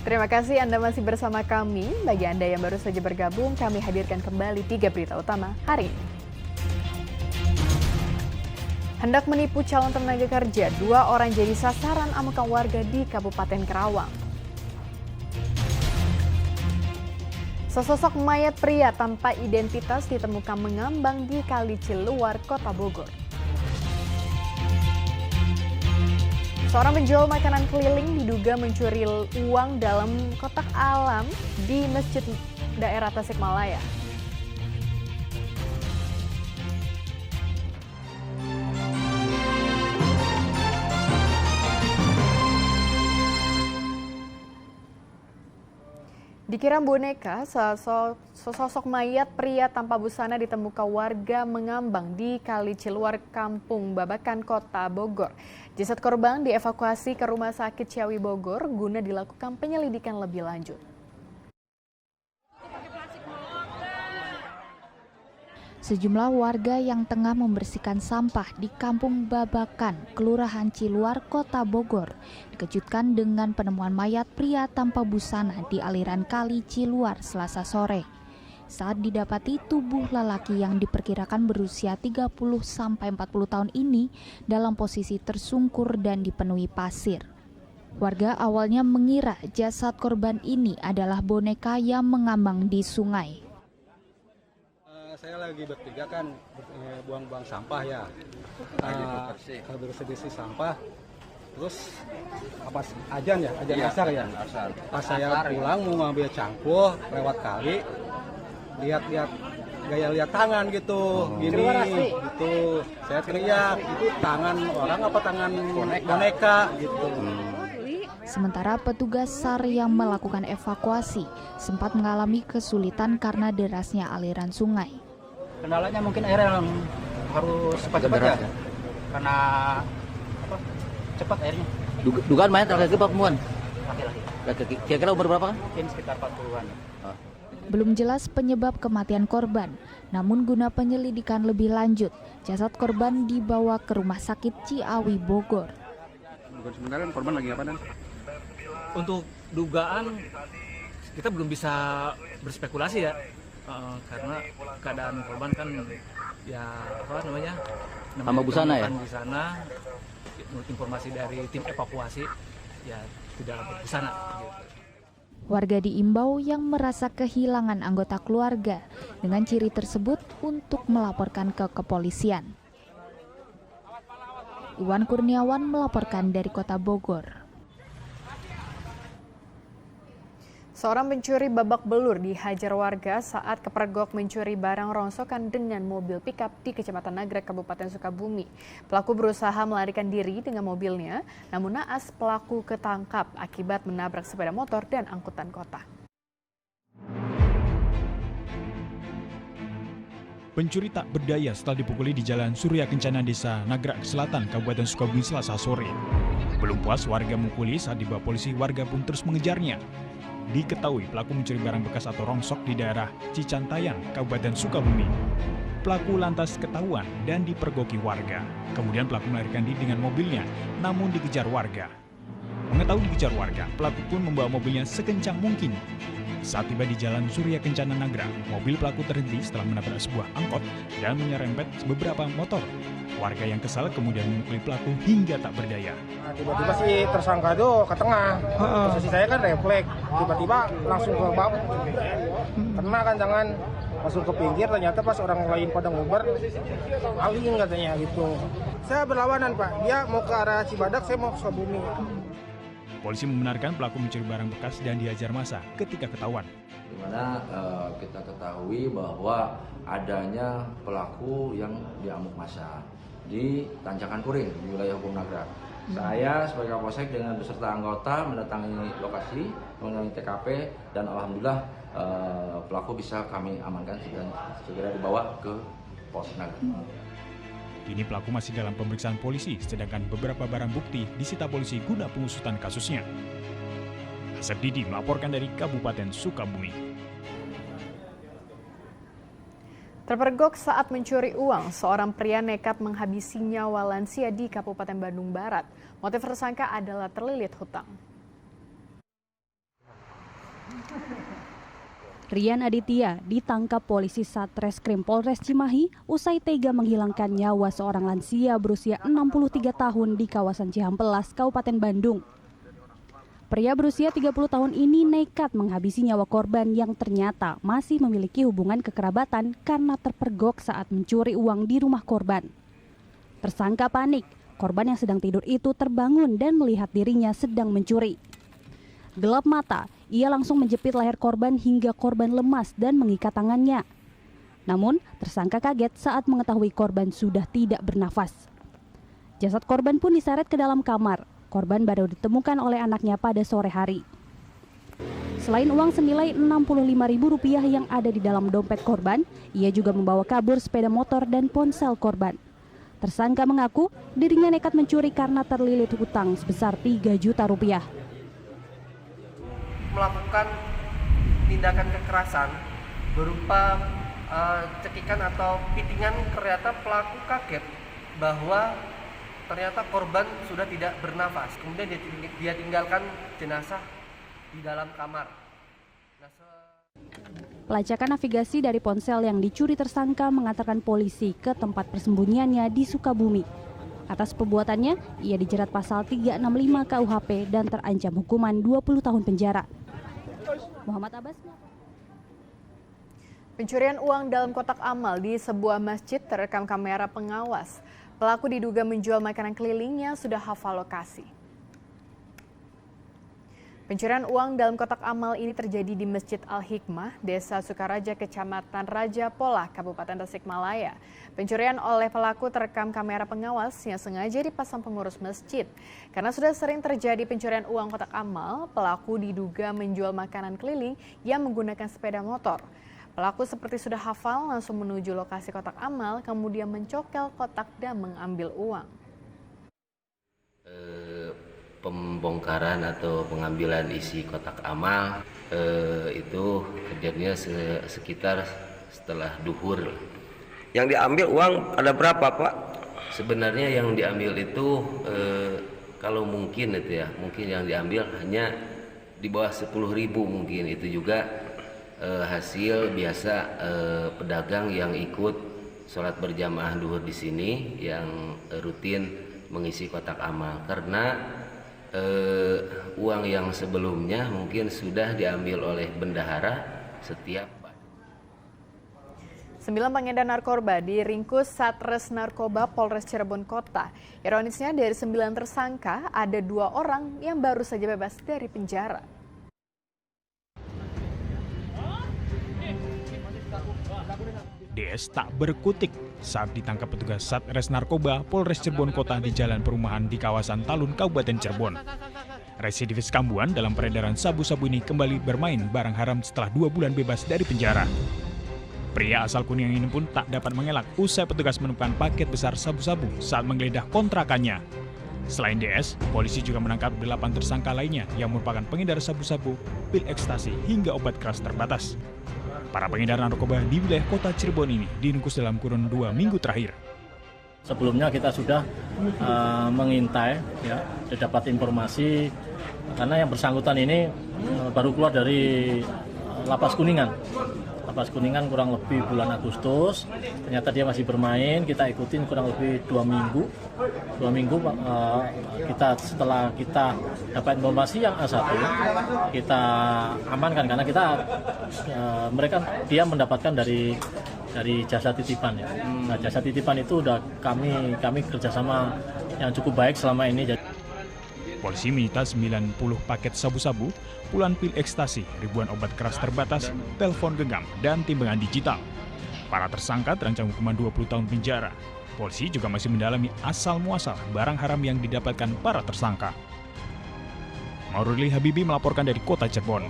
Terima kasih Anda masih bersama kami. Bagi Anda yang baru saja bergabung, kami hadirkan kembali 3 berita utama hari ini. Hendak menipu calon tenaga kerja, 2 orang jadi sasaran amukan warga di Kabupaten Karawang. Sesosok mayat pria tanpa identitas ditemukan mengambang di Kali Ciluar, Kota Bogor. Seorang penjual makanan keliling diduga mencuri uang dalam kotak alam di masjid daerah Tasikmalaya. Dikira boneka, sesosok mayat pria tanpa busana ditemukan warga mengambang di Kali Ciluar, Kampung Babakan, Kota Bogor. Jasad korban dievakuasi ke Rumah Sakit Ciawi Bogor guna dilakukan penyelidikan lebih lanjut. Sejumlah warga yang tengah membersihkan sampah di Kampung Babakan, Kelurahan Ciluar, Kota Bogor, dikejutkan dengan penemuan mayat pria tanpa busana di aliran Kali Ciluar Selasa sore. Saat didapati tubuh lelaki yang diperkirakan berusia 30-40 tahun ini dalam posisi tersungkur dan dipenuhi pasir. Warga awalnya mengira jasad korban ini adalah boneka yang mengambang di sungai. Saya lagi bertiga kan buang-buang sampah ya, bersih-bersih sampah. Terus apa ajan asar ya. Pas saya pulang mau ngambil cangkul lewat kali, lihat gaya tangan gitu, gini gitu. Saya teriak, itu tangan orang apa tangan boneka gitu. Sementara petugas SAR yang melakukan evakuasi sempat mengalami kesulitan karena derasnya aliran sungai. Kendalanya mungkin air yang harus cepat-cepat ya, karena cepat airnya. Dugaan mayat laki-laki apa perempuan? Laki-laki. Kira-kira umur berapa kan? Mungkin sekitar 40-an. Belum jelas penyebab kematian korban, namun guna penyelidikan lebih lanjut, jasad korban dibawa ke Rumah Sakit Ciawi Bogor. Sebenarnya korban lagi apa dan? Untuk dugaan kita belum bisa berspekulasi ya, karena keadaan korban kan ya Tambah busana ya? Di sana, menurut informasi dari tim evakuasi ya tidak berbusana. Gitu. Warga diimbau yang merasa kehilangan anggota keluarga dengan ciri tersebut untuk melaporkan ke kepolisian. Iwan Kurniawan melaporkan dari Kota Bogor. Seorang pencuri babak belur dihajar warga saat kepergok mencuri barang rongsokan dengan mobil pickup di Kecamatan Nagrek, Kabupaten Sukabumi. Pelaku berusaha melarikan diri dengan mobilnya, namun naas pelaku ketangkap akibat menabrak sepeda motor dan angkutan kota. Pencuri tak berdaya setelah dipukuli di Jalan Surya Kencana, Desa Nagrek Selatan, Kabupaten Sukabumi Selasa sore. Belum puas warga memukuli, saat dibawa polisi warga pun terus mengejarnya. Diketahui pelaku mencuri barang bekas atau rongsok di daerah Cicantayang, Kabupaten Sukabumi. Pelaku lantas ketahuan dan dipergoki warga. Kemudian pelaku melarikan diri dengan mobilnya, namun dikejar warga. Mengetahui dikejar warga, pelaku pun membawa mobilnya sekencang mungkin. Saat tiba di Jalan Surya Kencana Nagrek, mobil pelaku terhenti setelah menabrak sebuah angkot dan menyerempet beberapa motor. Warga yang kesal kemudian memukuli pelaku hingga tak berdaya. Tiba-tiba si tersangka itu ke tengah, posisi saya kan refleks, tiba-tiba langsung ke bab, kena kan tangan, langsung ke pinggir, ternyata pas orang lain pada nguber, aling katanya gitu. Saya berlawanan Pak, dia mau ke arah Cibadak, saya mau ke Sukabumi. Polisi membenarkan pelaku mencuri barang bekas dan dihajar massa ketika ketahuan. Di mana kita ketahui bahwa adanya pelaku yang diamuk massa di Tanjakan Kuring, di wilayah hukum Nagrek. Saya sebagai Kapolsek dengan beserta anggota mendatangi lokasi, mendatangi TKP, dan alhamdulillah pelaku bisa kami amankan dan segera dibawa ke Polsek Nagrek. Kini pelaku masih dalam pemeriksaan polisi, sedangkan beberapa barang bukti disita polisi guna pengusutan kasusnya. Asep Didi melaporkan dari Kabupaten Sukabumi. Terpergok saat mencuri uang, seorang pria nekat menghabisi nyawa lansia di Kabupaten Bandung Barat. Motif tersangka adalah terlilit hutang. Rian Aditya ditangkap polisi Satreskrim Polres Cimahi usai tega menghilangkan nyawa seorang lansia berusia 63 tahun di kawasan Cihampelas, Kabupaten Bandung. Pria berusia 30 tahun ini nekat menghabisi nyawa korban yang ternyata masih memiliki hubungan kekerabatan karena terpergok saat mencuri uang di rumah korban. Tersangka panik, korban yang sedang tidur itu terbangun dan melihat dirinya sedang mencuri. Gelap mata, ia langsung menjepit leher korban hingga korban lemas dan mengikat tangannya. Namun, tersangka kaget saat mengetahui korban sudah tidak bernafas. Jasad korban pun diseret ke dalam kamar. Korban baru ditemukan oleh anaknya pada sore hari. Selain uang senilai Rp65.000 yang ada di dalam dompet korban, ia juga membawa kabur sepeda motor dan ponsel korban. Tersangka mengaku dirinya nekat mencuri karena terlilit hutang sebesar Rp3 juta. Melakukan tindakan kekerasan berupa cekikan atau pitingan, ternyata pelaku kaget bahwa ternyata korban sudah tidak bernafas. Kemudian dia tinggalkan jenazah di dalam kamar. Pelacakan navigasi dari ponsel yang dicuri tersangka mengantarkan polisi ke tempat persembunyiannya di Sukabumi. Atas perbuatannya, ia dijerat pasal 365 KUHP dan terancam hukuman 20 tahun penjara. Muhammad Abbas. Pencurian uang dalam kotak amal di sebuah masjid terekam kamera pengawas. Pelaku diduga menjual makanan keliling yang sudah hafal lokasi. Pencurian uang dalam kotak amal ini terjadi di Masjid Al-Hikmah, Desa Sukaraja, Kecamatan Raja Polah, Kabupaten Tasikmalaya. Pencurian oleh pelaku terekam kamera pengawas yang sengaja dipasang pengurus masjid. Karena sudah sering terjadi pencurian uang kotak amal, pelaku diduga menjual makanan keliling yang menggunakan sepeda motor. Pelaku seperti sudah hafal langsung menuju lokasi kotak amal, kemudian mencokel kotak dan mengambil uang. Pembongkaran atau pengambilan isi kotak amal itu kejadiannya sekitar setelah duhur. Yang diambil uang ada berapa, Pak? Sebenarnya yang diambil itu kalau mungkin itu ya, mungkin yang diambil hanya di bawah 10.000 mungkin. Itu juga hasil biasa pedagang yang ikut sholat berjamaah duhur di sini yang rutin mengisi kotak amal, karena uang yang sebelumnya mungkin sudah diambil oleh bendahara setiap 9 pengedar narkoba diringkus Satres Narkoba Polres Cirebon Kota. Ironisnya dari 9 tersangka ada 2 orang yang baru saja bebas dari penjara. DS tak berkutik saat ditangkap petugas Satres Narkoba Polres Cirebon Kota di jalan perumahan di kawasan Talun, Kabupaten Cirebon. Residivis kambuan dalam peredaran sabu-sabu ini kembali bermain barang haram setelah 2 bulan bebas dari penjara. Pria asal Kuningan ini pun tak dapat mengelak usai petugas menemukan paket besar sabu-sabu saat menggeledah kontrakannya. Selain DS, polisi juga menangkap 8 tersangka lainnya yang merupakan pengedar sabu-sabu, pil ekstasi hingga obat keras terbatas. Para pengedar narkoba di wilayah kota Cirebon ini diringkus dalam kurun 2 minggu terakhir. Sebelumnya kita sudah mengintai, ya, dapat informasi karena yang bersangkutan ini baru keluar dari Lapas Kuningan. Lapas Kuningan kurang lebih bulan Agustus, ternyata dia masih bermain, kita ikutin kurang lebih 2 minggu. 2 minggu setelah kita dapat informasi yang A1, kita amankan karena dia mendapatkan dari jasa titipan, ya. Nah, jasa titipan itu udah kami kerjasama yang cukup baik selama ini. Polisi menyita 90 paket sabu-sabu, puluhan pil ekstasi, ribuan obat keras terbatas, telepon genggam, dan timbangan digital. Para tersangka terancam hukuman 20 tahun penjara. Polisi juga masih mendalami asal-muasal barang haram yang didapatkan para tersangka. Mauruli Habibi melaporkan dari kota Cirebon.